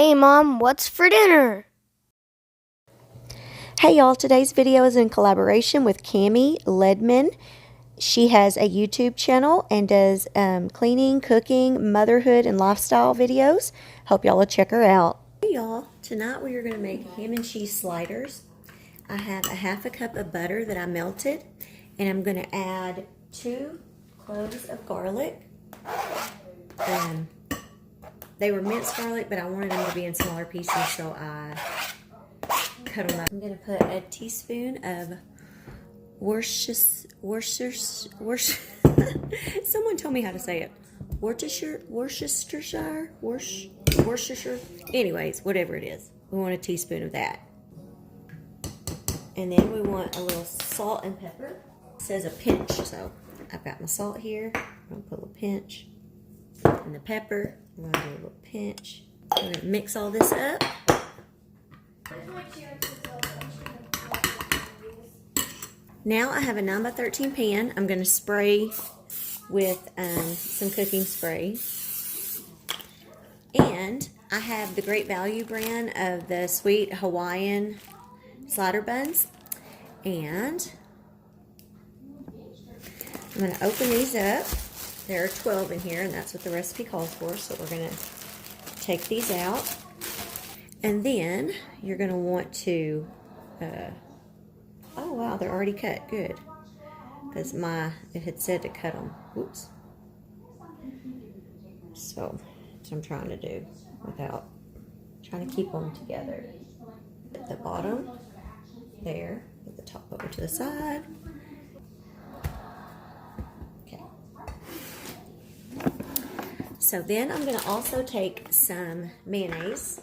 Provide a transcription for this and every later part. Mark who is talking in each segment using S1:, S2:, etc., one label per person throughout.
S1: Hey Mom, what's for dinner?
S2: Hey y'all, today's video is in collaboration with Cammi Ledman. She has a YouTube channel and does cleaning, cooking, motherhood, and lifestyle videos. Hope y'all will check her out. Hey y'all, tonight we are going to make ham and cheese sliders. I have a half a cup of butter that I melted, and I'm going to add 2 cloves of garlic. They were minced garlic, but I wanted them to be in smaller pieces, so I cut them up. I'm going to put a teaspoon of Worcestershire. Someone told me how to say it. Worcestershire. Anyways, whatever it is, we want a teaspoon of that. And then we want a little salt and pepper. It says a pinch, so I've got my salt here. I'm going to put a little pinch. And the pepper, I'm going to do a little pinch. I'm going to mix all this up. Now I have a 9x13 pan. I'm going to spray with some cooking spray. And I have the Great Value brand of the sweet Hawaiian slider buns. And I'm going to open these up. There are 12 in here, and that's what the recipe calls for. So we're going to take these out. And then you're going to want to, oh wow, they're already cut. Good. Because it had said to cut them. Oops. So that's what I'm trying to do without trying to keep them together. At the bottom, there, put the top over to the side. So then I'm going to also take some mayonnaise.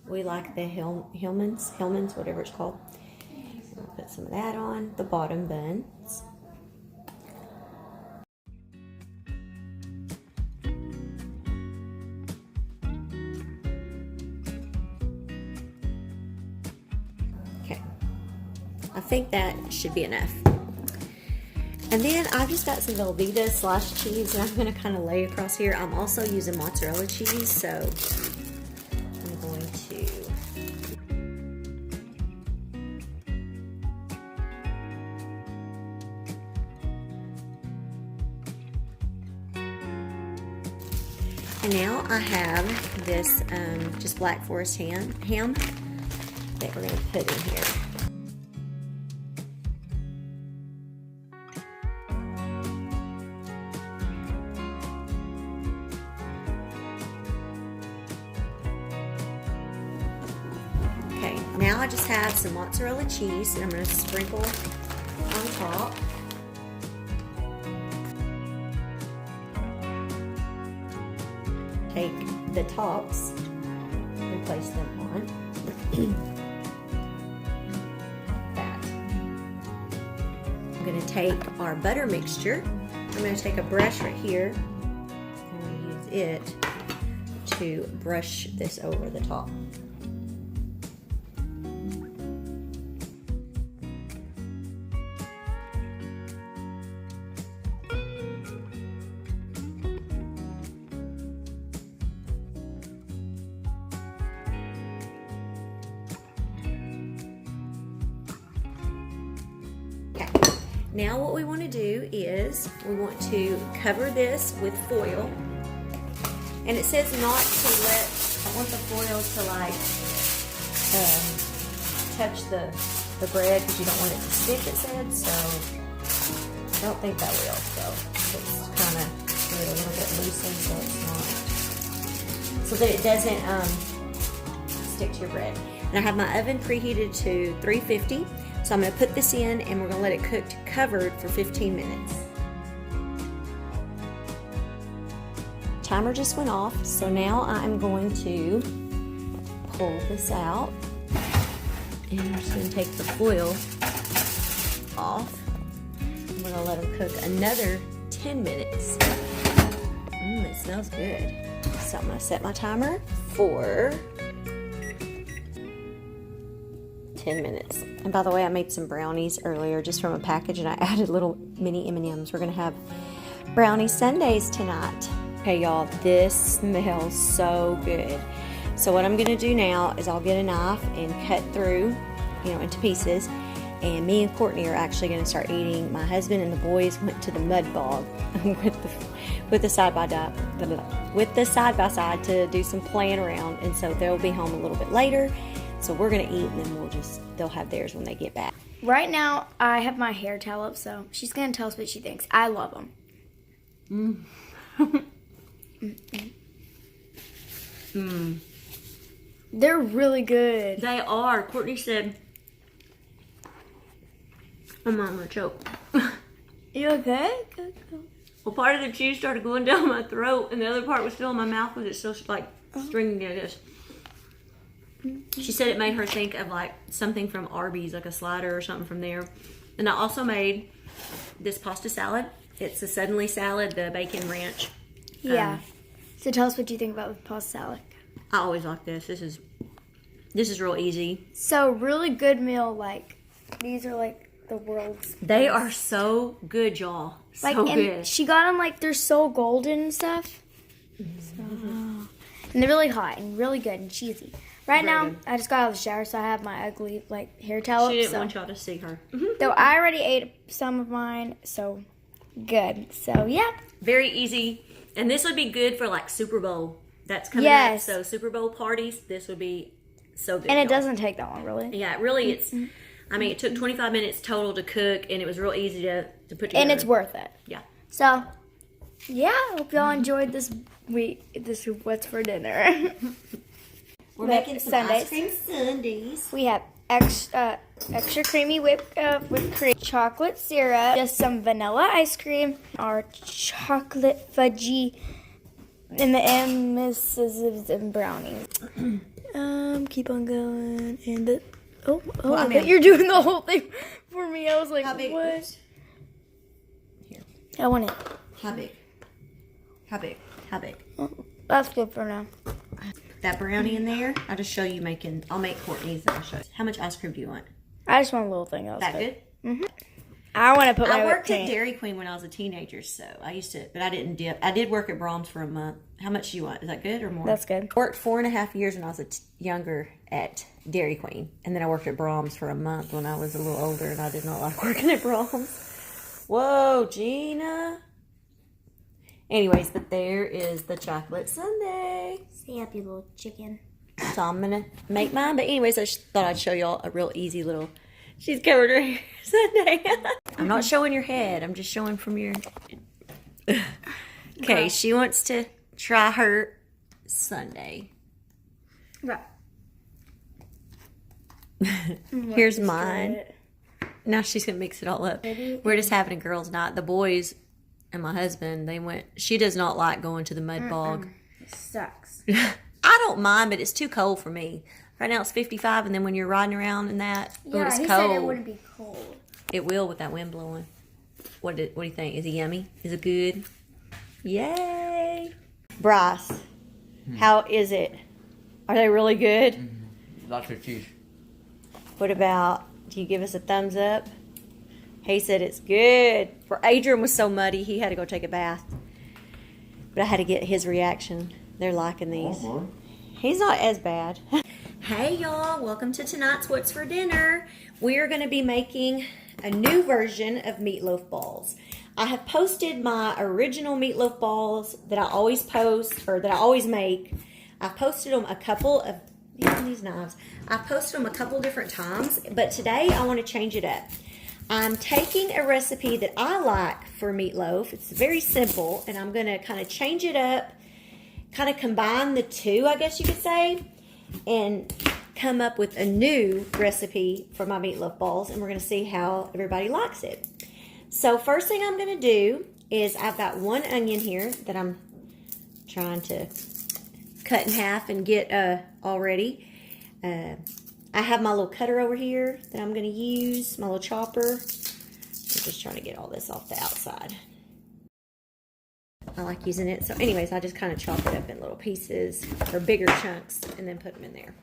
S2: We like the Hellmann's, whatever it's called. I'll put some of that on the bottom buns. Okay, I think that should be enough. And then I've just got some Velveeta sliced cheese that I'm going to kind of lay across here. I'm also using mozzarella cheese, so I'm going to and now I have this just Black Forest ham that we're going to put in here. Now I just have some mozzarella cheese and I'm going to sprinkle on top. Take the tops and place them on. That. I'm going to take our butter mixture. I'm going to take a brush right here. I'm going to use it to brush this over the top. Now what we want to do is we want to cover this with foil, and it says not to I want the foil to like touch the bread because you don't want it to stick, it said, so I don't think that will, so it's kind of a little bit loosened so that it doesn't stick to your bread. And I have my oven preheated to 350. So I'm going to put this in and we're going to let it cook covered for 15 minutes. Timer just went off, so now I'm going to pull this out. And I'm just going to take the foil off. I'm going to let them cook another 10 minutes. It smells good. So I'm going to set my timer for 10 minutes. And by the way, I made some brownies earlier just from a package, and I added little mini M&Ms. We're gonna have brownie sundaes tonight. Okay, y'all, this smells so good. So what I'm gonna do now is I'll get a knife and cut through, into pieces. And me and Courtney are actually gonna start eating. My husband and the boys went to the mud bog with the side by side to do some playing around, and so they'll be home a little bit later. So we're gonna eat, and then they'll have theirs when they get back.
S1: Right now, I have my hair towel up, so she's gonna tell us what she thinks. I love them. They're really good.
S2: They are. Courtney said, I'm gonna choke.
S1: You okay?
S2: Well, part of the cheese started going down my throat, and the other part was still in my mouth with it still like stringing like this. She said it made her think of like something from Arby's, like a slider or something from there. And I also made this pasta salad. It's a suddenly salad, the bacon ranch.
S1: Yeah. So tell us what you think about the pasta salad.
S2: I always like this. This is real easy.
S1: So really good meal. Like these are like the world's.
S2: They are so good, y'all.
S1: Like,
S2: so
S1: and
S2: good.
S1: She got them like they're so golden and stuff. And they're really hot and really good and cheesy. Right
S2: Very
S1: now,
S2: good.
S1: I just got out of the shower, so I have my ugly hair towel.
S2: She didn't want y'all to see her.
S1: So I already ate some of mine, so good. So yeah.
S2: Very easy. And this would be good for like Super Bowl. That's coming up. So Super Bowl parties, this would be so good.
S1: And it doesn't take that long, really.
S2: Yeah, really it's, it took 25 minutes total to cook, and it was real easy to put together.
S1: And it's worth it.
S2: Yeah.
S1: So, yeah, I hope y'all enjoyed this What's for Dinner.
S2: We're making some ice cream sundaes.
S1: We have extra creamy whipped cream, chocolate syrup, just some vanilla ice cream, our chocolate fudgy, and the M&M's and brownies. Keep on going, and I bet you're doing the whole thing for me. I was like,
S2: how big?
S1: What?
S2: Here.
S1: I want it.
S2: How big? How big? How big?
S1: That's good for now.
S2: That brownie in there, I'll just show you making. I'll make Courtney's and I'll show you. How much ice cream do you want?
S1: I just want a little thing.
S2: That good?
S1: Mm-hmm. I want to put my
S2: I worked
S1: whipped
S2: at Dairy Queen when I was a teenager, so I used to, but I didn't dip. I did work at Brahms for a month. How much do you want? Is that good or more?
S1: That's good.
S2: Worked 4.5 years when I was younger at Dairy Queen, and then I worked at Brahms for a month when I was a little older, and I did not like working at Brahms. Whoa, Gina. Anyways, but there is the chocolate sundae.
S1: Stay happy, little chicken.
S2: So I'm gonna make mine. But anyways, I just thought I'd show y'all a real easy little. She's covered her hair sundae. I'm not showing your head. I'm just showing from your. Okay, she wants to try her sundae.
S1: Right.
S2: Here's mine. Now she's gonna mix it all up. We're just having a girls' night. The boys and my husband, they went. She does not like going to the mud bog.
S1: It sucks.
S2: I don't mind, but it's too cold for me. Right now it's 55, and then when you're riding around in that, it's
S1: he
S2: cold.
S1: said it wouldn't be cold.
S2: It will with that wind blowing. What do you think? Is it yummy? Is it good? Yay! Bryce, how is it? Are they really good?
S3: Lots of cheese.
S2: What about, do you give us a thumbs up? He said it's good. For Adrian was so muddy, he had to go take a bath. But I had to get his reaction. They're liking these. He's not as bad. Hey y'all, welcome to tonight's What's for Dinner. We are going to be making a new version of Meatloaf Balls. I have posted my original Meatloaf Balls that I always post, or that I always make. I've posted them a couple of, these knives. I've posted them a couple different times, but today I want to change it up. I'm taking a recipe that I like for meatloaf. It's very simple, and I'm going to kind of change it up, kind of combine the two, I guess you could say, and come up with a new recipe for my meatloaf balls, and we're going to see how everybody likes it. So first thing I'm going to do is I've got one onion here that I'm trying to cut in half and get all ready. I have my little cutter over here that I'm going to use, my little chopper. I'm just trying to get all this off the outside. I like using it. So anyways, I just kind of chop it up in little pieces or bigger chunks and then put them in there.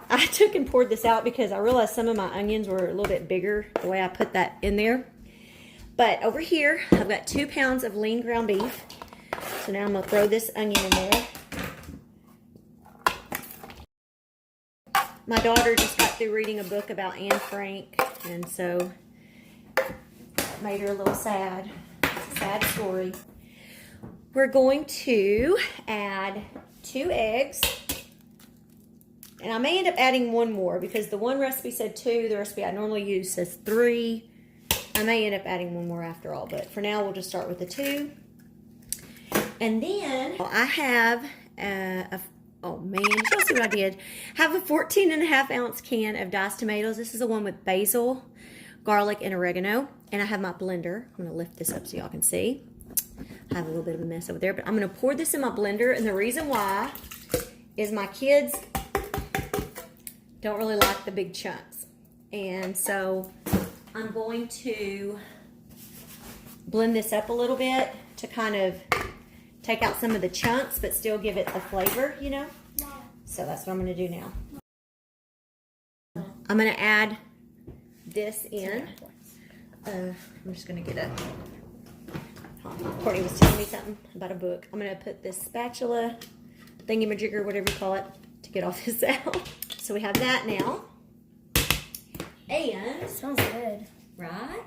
S2: I took and poured this out because I realized some of my onions were a little bit bigger the way I put that in there. But over here, I've got 2 pounds of lean ground beef. So now I'm going to throw this onion in there. My daughter just got through reading a book about Anne Frank, and so it made her a little sad. It's a sad story. We're going to add 2 eggs. And I may end up adding 1 more because the one recipe said 2. The recipe I normally use says 3. I may end up adding 1 more after all, but for now we'll just start with the 2. And then I have oh man, y'all see what I did? I have a 14.5 ounce can of diced tomatoes. This is the one with basil, garlic, and oregano. And I have my blender. I'm gonna lift this up so y'all can see. I have a little bit of a mess over there, but I'm gonna pour this in my blender. And the reason why is my kids don't really like the big chunks. And so I'm going to blend this up a little bit to kind of take out some of the chunks, but still give it the flavor, you know? So that's what I'm gonna do now. I'm gonna add this in. I'm just gonna get a, Courtney was telling me something about a book. I'm gonna put this spatula thingy-majigger, whatever you call it, to get all this out. So we have that now. And
S1: It smells good.
S2: Right?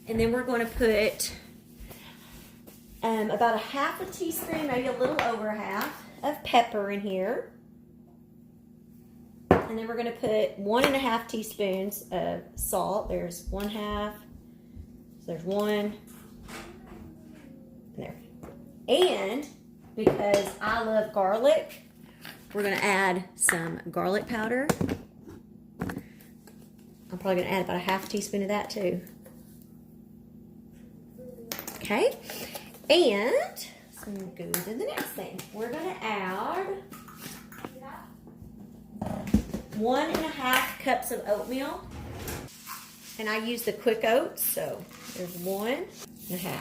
S2: And then we're going to put about a 1/2 teaspoon, maybe a little over half, of pepper in here. And then we're going to put 1.5 teaspoons of salt. There's 1/2. So there's 1. And there. And because I love garlic, we're going to add some garlic powder. I'm probably going to add about a 1/2 teaspoon of that too. Okay. And so I'm going to go to the next thing. We're going to add 1.5 cups of oatmeal. And I use the quick oats, so there's 1.5.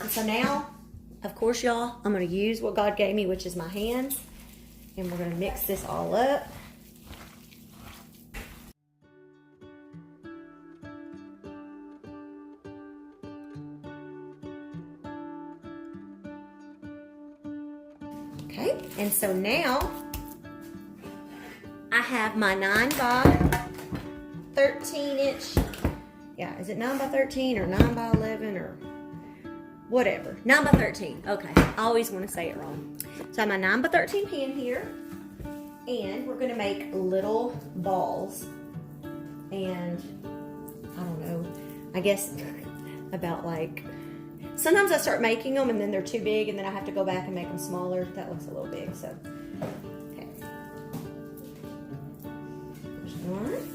S2: And so now, of course, y'all, I'm going to use what God gave me, which is my hands. And we're going to mix this all up. Okay, and so now I have my 9 by 13 inch, yeah, is it 9 by 13 or 9 by 11 or whatever, 9 by 13, okay, I always want to say it wrong. So I have my 9 by 13 pan here, and we're going to make little balls, and I don't know, I guess about like, sometimes I start making them and then they're too big and then I have to go back and make them smaller. That looks a little big, so. Okay. There's 1.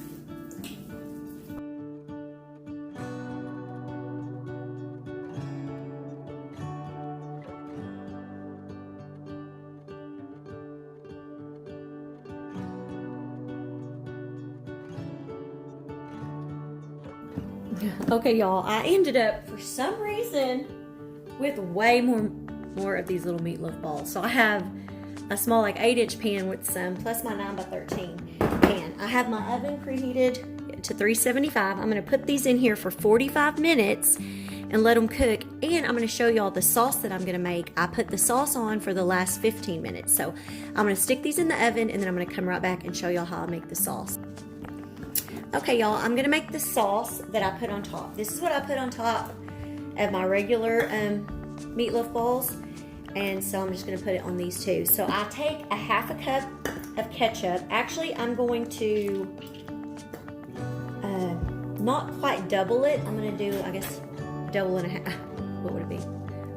S2: Okay, y'all, I ended up, for some reason, with way more of these little meatloaf balls. So I have a small, like 8-inch pan with some, plus my 9 by 13 pan. I have my oven preheated to 375. I'm gonna put these in here for 45 minutes and let them cook. And I'm gonna show y'all the sauce that I'm gonna make. I put the sauce on for the last 15 minutes. So I'm gonna stick these in the oven and then I'm gonna come right back and show y'all how I make the sauce. Okay, y'all, I'm gonna make the sauce that I put on top. This is what I put on top of my regular meatloaf balls. And so I'm just gonna put it on these two. So I take a 1/2 cup of ketchup. Actually, I'm going to not quite double it. I'm gonna do, I guess, double and a half. What would it be?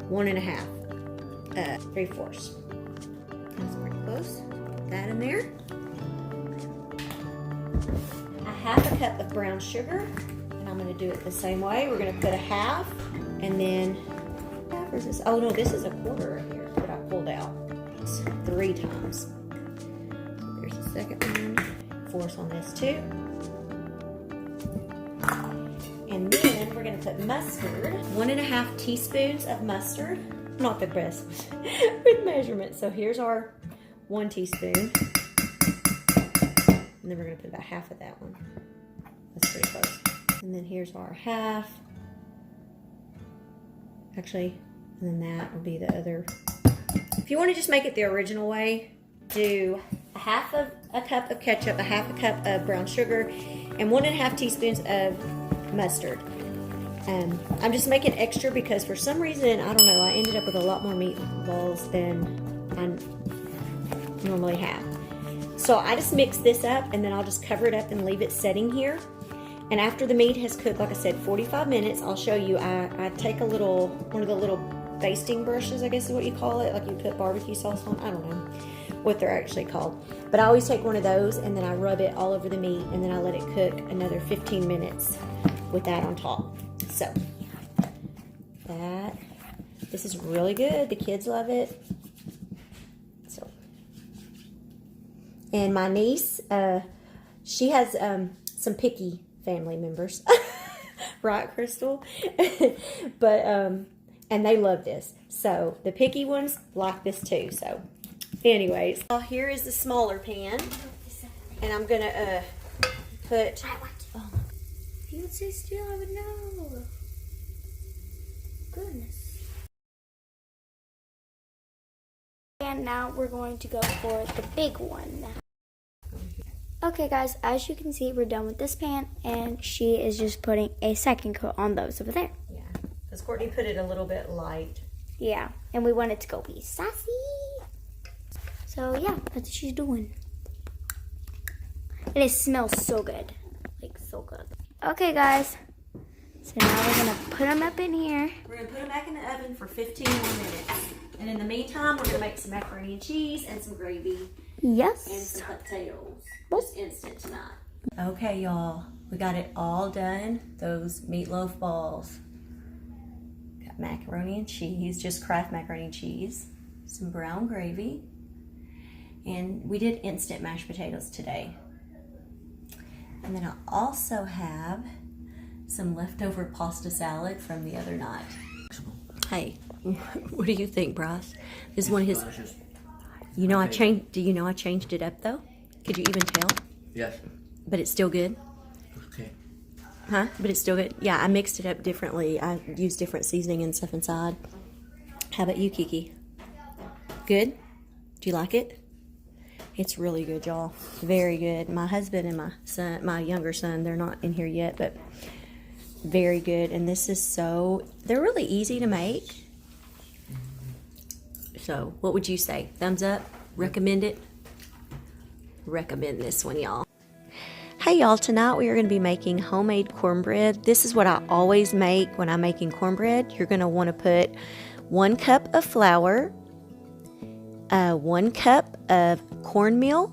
S2: 1.5. 3/4. That's pretty close. Put that in there. 1/2 cup of brown sugar, and I'm going to do it the same way. We're going to put a 1/2, and then, where's this? Oh no, this is a 1/4 right here that I pulled out. It's 3 times. There's the second one. Force on this too. And then we're going to put mustard. 1.5 teaspoons of mustard. I'm not the best with measurements, so here's our 1 teaspoon. And then we're going to put about 1/2 of that one. That's pretty close. And then here's our 1/2. Actually, and then that will be the other. If you want to just make it the original way, do a half of a cup of ketchup, a half a cup of brown sugar, and 1.5 teaspoons of mustard. I'm just making extra because for some reason, I don't know, I ended up with a lot more meatballs than I normally have. So I just mix this up and then I'll just cover it up and leave it setting here. And after the meat has cooked, like I said, 45 minutes, I'll show you. I take one of the little basting brushes, I guess is what you call it, like you put barbecue sauce on. I don't know what they're actually called. But I always take one of those and then I rub it all over the meat and then I let it cook another 15 minutes with that on top. So, this is really good. The kids love it. So, and my niece, she has some picky family members. Right, Crystal? But, and they love this. So, the picky ones like this too. So, anyways. Well, here is the smaller pan. And I'm going to put...
S1: If you would say still, I would know. Goodness. And now we're going to go for the big one. Okay guys, as you can see, we're done with this pan and she is just putting a second coat on those over there.
S2: Yeah, because Courtney put it a little bit light.
S1: Yeah, and we want it to go be sassy. So yeah, that's what she's doing. And it smells so good. Like so good. Okay guys, so now we're gonna put them up in here.
S2: We're gonna put them back in the oven for 15 more minutes. And in the meantime, we're gonna make some macaroni and cheese and some gravy.
S1: Yes.
S2: And some potatoes. Just instant tonight. Okay, y'all, we got it all done. Those meatloaf balls. Got macaroni and cheese, just Kraft macaroni and cheese. Some brown gravy. And we did instant mashed potatoes today. And then I also have some leftover pasta salad from the other night. Hey, what do you think, Bryce? This is one of his. You know, do you know I changed it up though? Could you even tell?
S3: Yes.
S2: But it's still good?
S3: Okay.
S2: Huh? But it's still good? Yeah, I mixed it up differently. I used different seasoning and stuff inside. How about you, Kiki? Good? Do you like it? It's really good, y'all. Very good. My husband and my son, my younger son, they're not in here yet, but very good. And this is they're really easy to make. So, what would you say? Thumbs up? Recommend it? Recommend this one, y'all. Hey, y'all. Tonight we are going to be making homemade cornbread. This is what I always make when I'm making cornbread. You're going to want to put 1 cup of flour, 1 cup of cornmeal,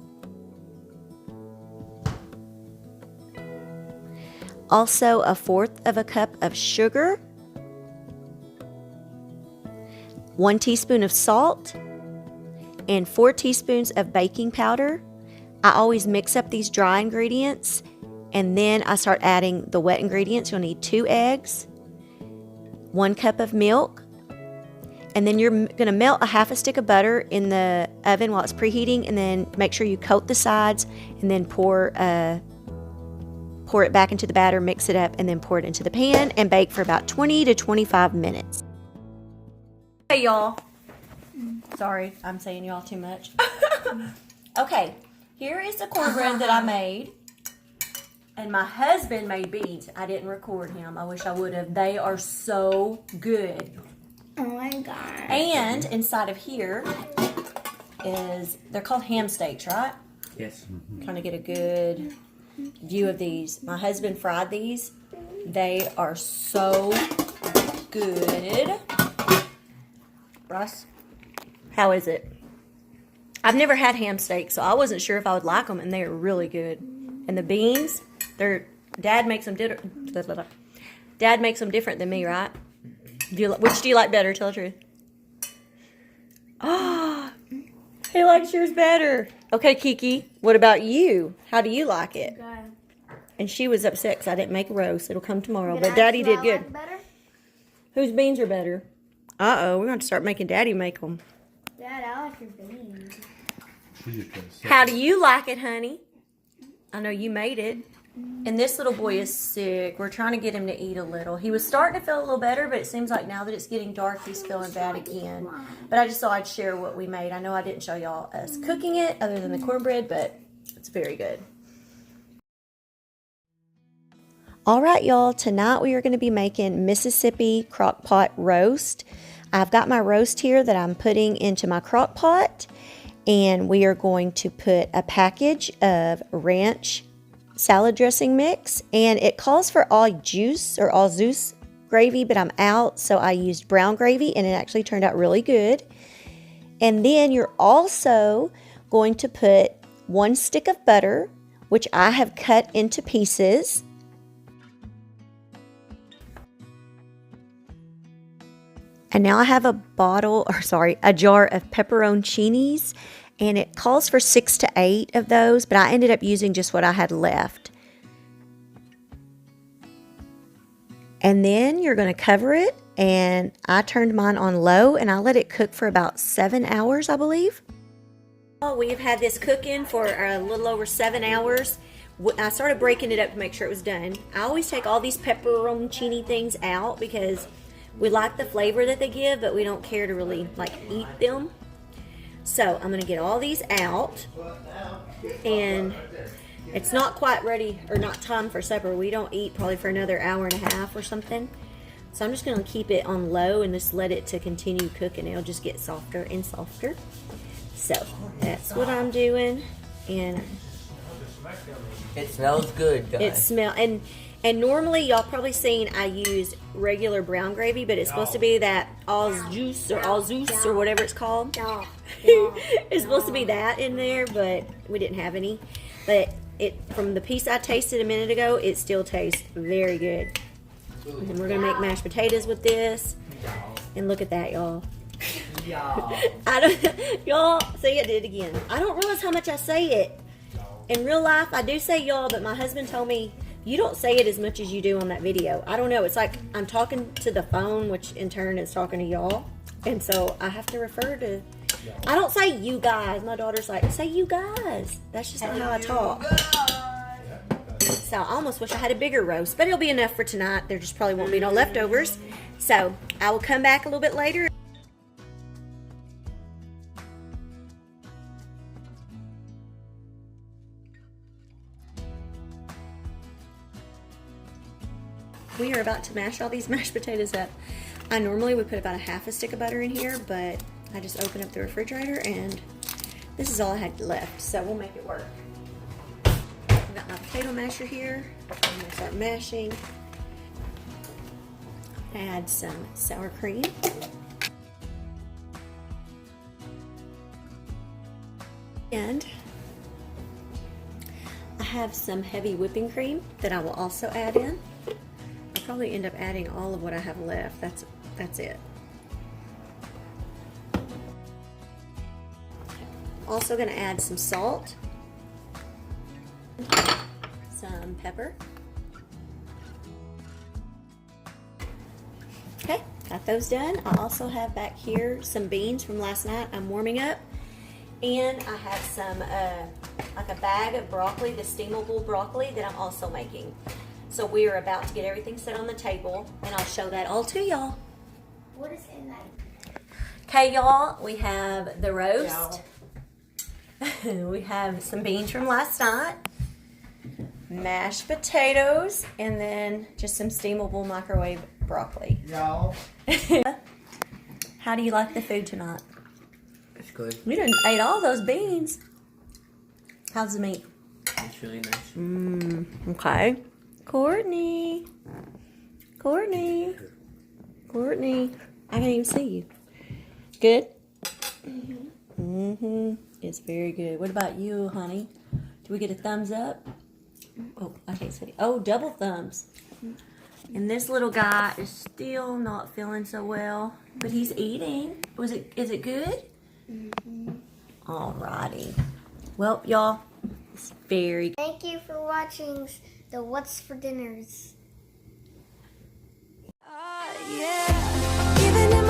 S2: also 1/4 cup of sugar, 1 teaspoon of salt, and 4 teaspoons of baking powder. I always mix up these dry ingredients and then I start adding the wet ingredients. You'll need 2 eggs, 1 cup of milk, and then you're going to melt a 1/2 stick of butter in the oven while it's preheating, and then make sure you coat the sides and then pour it back into the batter, mix it up, and then pour it into the pan and bake for about 20 to 25 minutes. Hey, y'all. Sorry, I'm saying y'all too much. Okay, here is the cornbread that I made. And my husband made beans. I didn't record him. I wish I would have. They are so good.
S1: Oh my god.
S2: And inside of here they're called ham steaks, right?
S3: Yes.
S2: Trying to get a good view of these. My husband fried these. They are so good. Russ, how is it? I've never had ham steaks, so I wasn't sure if I would like them, and they are really good. And the beans, Dad makes them different than me, right? Which do you like better? Tell the truth. Oh, he likes yours better. Okay, Kiki, what about you? How do you like it?
S1: Good.
S2: And she was upset because I didn't make a roast. It'll come tomorrow, but Daddy did good.
S1: Like better?
S2: Whose beans are better? Uh-oh, we're going to start making Daddy make them.
S1: Dad, I like your beans.
S2: How do you like it, honey? I know you made it. And this little boy is sick. We're trying to get him to eat a little. He was starting to feel a little better, but it seems like now that it's getting dark, he's feeling bad again. But I just thought I'd share what we made. I know I didn't show y'all us cooking it other than the cornbread, but it's very good. All right, y'all. Tonight we are going to be making Mississippi Crockpot Roast. I've got my roast here that I'm putting into my crock pot, and we are going to put a package of ranch salad dressing mix, and it calls for all juice or all Zeus gravy, but I'm out, so I used brown gravy, and it actually turned out really good. And then you're also going to put 1 stick of butter, which I have cut into pieces. And now I have a jar of pepperoncinis, and it calls for 6 to 8 of those, but I ended up using just what I had left. And then you're going to cover it, and I turned mine on low, and I let it cook for about 7 hours, I believe. Oh, we have had this cooking for a little over 7 hours. I started breaking it up to make sure it was done. I always take all these pepperoncini things out because we like the flavor that they give, but we don't care to really eat them. So I'm going to get all these out, and it's not quite ready or not time for supper. We don't eat probably for another hour and a half or something. So I'm just going to keep it on low and just let it to continue cooking. It'll just get softer and softer. So that's what I'm doing, and
S3: it smells good, guys.
S2: And normally y'all probably seen I use regular brown gravy, but it's supposed to be that all juice or whatever it's called. It's supposed to be that in there, but we didn't have any. But from the piece I tasted a minute ago, it still tastes very good. And we're gonna make mashed potatoes with this. And look at that, y'all. Y'all, say it did again. I don't realize how much I say it. In real life, I do say y'all, but my husband told me, you don't say it as much as you do on that video. I don't know. It's like I'm talking to the phone, which in turn is talking to y'all. And so I have to refer to... I don't say you guys. My daughter's like, say you guys. That's just not how I talk. So I almost wish I had a bigger roast. But it'll be enough for tonight. There just probably won't be no leftovers. So I will come back a little bit later. We are about to mash all these mashed potatoes up. I normally would put about a half a stick of butter in here, but I just opened up the refrigerator and this is all I had left, so we'll make it work. I've got my potato masher here. I'm going to start mashing. Add some sour cream. And I have some heavy whipping cream that I will also add in. Probably end up adding all of what I have left. That's it. Also going to add some salt, some pepper. Okay, got those done. I also have back here some beans from last night I'm warming up, and I have some like a bag of broccoli, the steamable broccoli that I'm also making. So we are about to get everything set on the table, and I'll show that all to y'all.
S1: What is in that?
S2: Okay, y'all, we have the roast. We have some beans from last night, mashed potatoes, and then just some steamable microwave broccoli.
S3: Y'all.
S2: How do you like the food tonight?
S3: It's good.
S2: You done ate all those beans. How's the meat?
S3: It's really nice.
S2: Okay. Courtney, I can't even see you. Good? It's very good. What about you, honey? Do we get a thumbs up? Oh, I can't see. Oh, double thumbs. And this little guy is still not feeling so well, but he's eating. Is it good? Alrighty. Well, y'all, it's very good.
S1: Thank you for watching the What's for Dinners.
S4: Yeah. Even